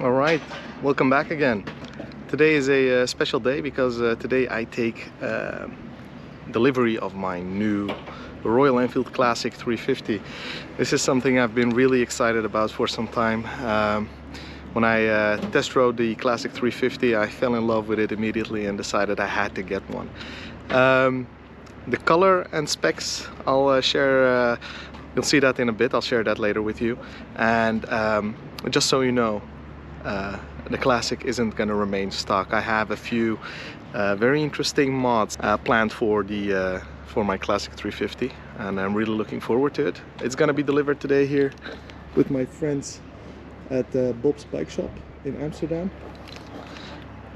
All right, welcome back again. Today is a special day because today I take delivery of my new Royal Enfield Classic 350. This is something I've been really excited about for some time. When I test rode the Classic 350, I fell in love with it immediately and decided I had to get one. The color and specs I'll share, you'll see that in a bit, I'll share that later with you. And just so you know, the Classic isn't going to remain stock. I have a few very interesting mods planned for my Classic 350, and I'm really looking forward to it. It's going to be delivered today here with my friends at Bob's Bike Shop in Amsterdam.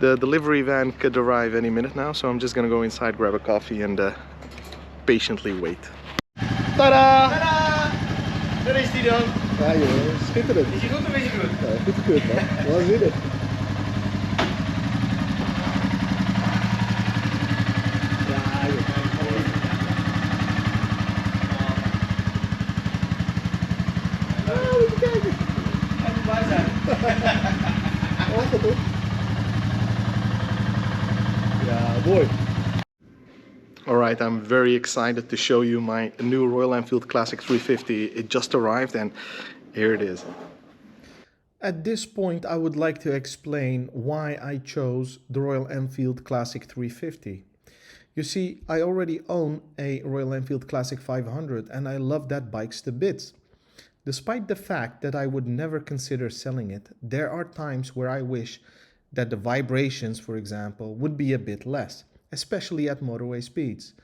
The delivery van could arrive any minute now, so I'm just going to go inside, grab a coffee and patiently wait. Tada! Tada! Daar is die dan. Ja joh, schitterend. Is hij goed of is hij goed? Ja, goed gekeurd man. Waar zit het? Ja joh, moet je kijken. Hij moet blij zijn. Altijd toch? Ja, mooi. Alright, I'm very excited to show you my new Royal Enfield Classic 350. It just arrived and here it is. At this point, I would like to explain why I chose the Royal Enfield Classic 350. You see, I already own a Royal Enfield Classic 500 and I love that bike to bits. Despite the fact that I would never consider selling it, there are times where I wish that the vibrations, for example, would be a bit less, especially at motorway speeds.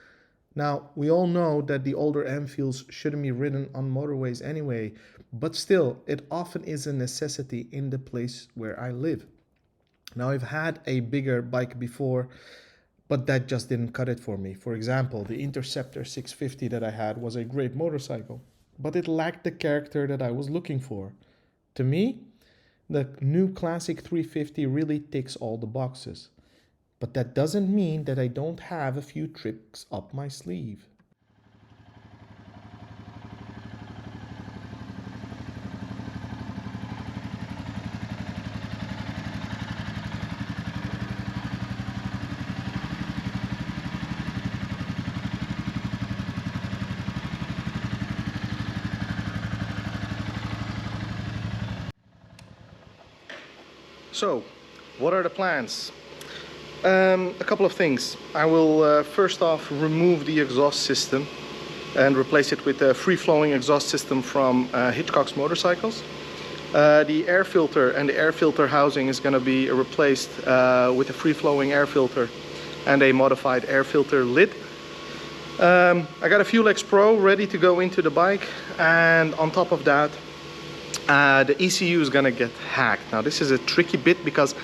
Now, we all know that the older Enfields shouldn't be ridden on motorways anyway, but still, it often is a necessity in the place where I live. Now, I've had a bigger bike before, but that just didn't cut it for me. For example, the Interceptor 650 that I had was a great motorcycle, but it lacked the character that I was looking for. To me, the new Classic 350 really ticks all the boxes. But that doesn't mean that I don't have a few tricks up my sleeve. So, what are the plans? A couple of things. I will first off remove the exhaust system and replace it with a free-flowing exhaust system from Hitchcock's motorcycles. The air filter and the air filter housing is going to be replaced with a free-flowing air filter and a modified air filter lid. I got a Fuel X Pro ready to go into the bike, and on top of that the ECU is going to get hacked. Now this is a tricky bit because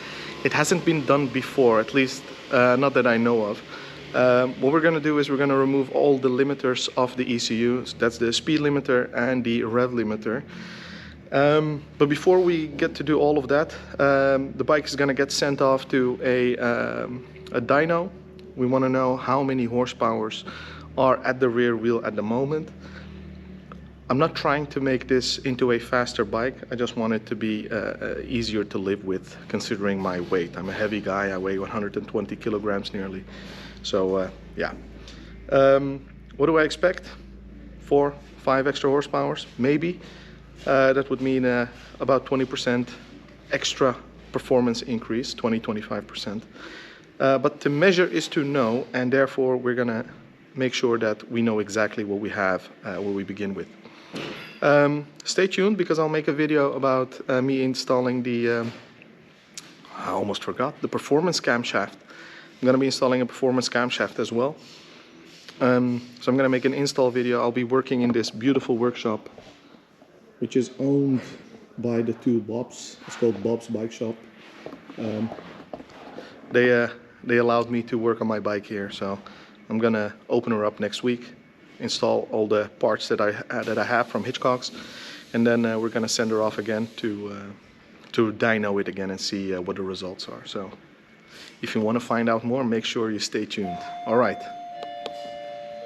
it hasn't been done before, at least not that I know of. What we're going to do is we're going to remove all the limiters of the ECU. So that's the speed limiter and the rev limiter. But before we get to do all of that, the bike is going to get sent off to a dyno. We want to know how many horsepowers are at the rear wheel at the moment. I'm not trying to make this into a faster bike. I just want it to be easier to live with, considering my weight. I'm a heavy guy. I weigh 120 kilograms nearly. So yeah. What do I expect? 4, 5 extra horsepowers, maybe. That would mean about 20% extra performance increase, 20-25%. But to measure is to know, and therefore we're gonna make sure that we know exactly what we have when we begin with. Stay tuned because I'll make a video about me installing the, I almost forgot, the performance camshaft. I'm going to be installing a performance camshaft as well. So I'm going to make an install video. I'll be working in this beautiful workshop, which is owned by the two Bobs. It's called Bob's Bike Shop. They allowed me to work on my bike here, so I'm going to open her up next week, install all the parts that I have from Hitchcock's, and then we're going to send her off again to dyno it again and see what the results are. So if you want to find out more, make sure you stay tuned. All right.